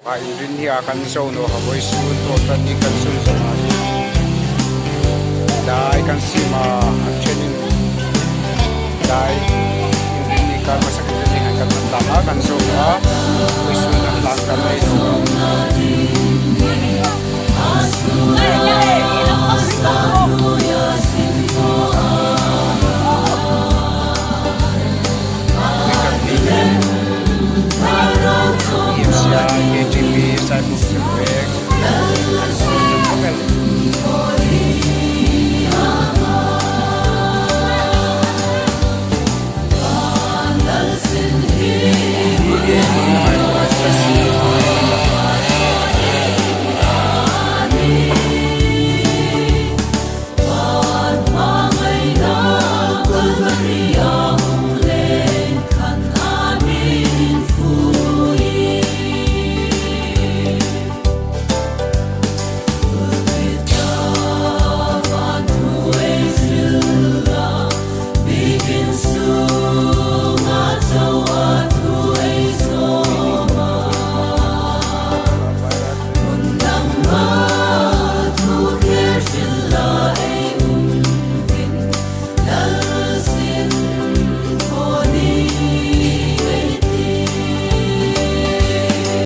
Ai rin hi akan so no haboi suol to tan ni kan sul sa dai kan sima training dai rin ni kan masakit ni kan tama kan so ha haboi suol na lang kan ai no EFCI, ATP, Saipum Simveng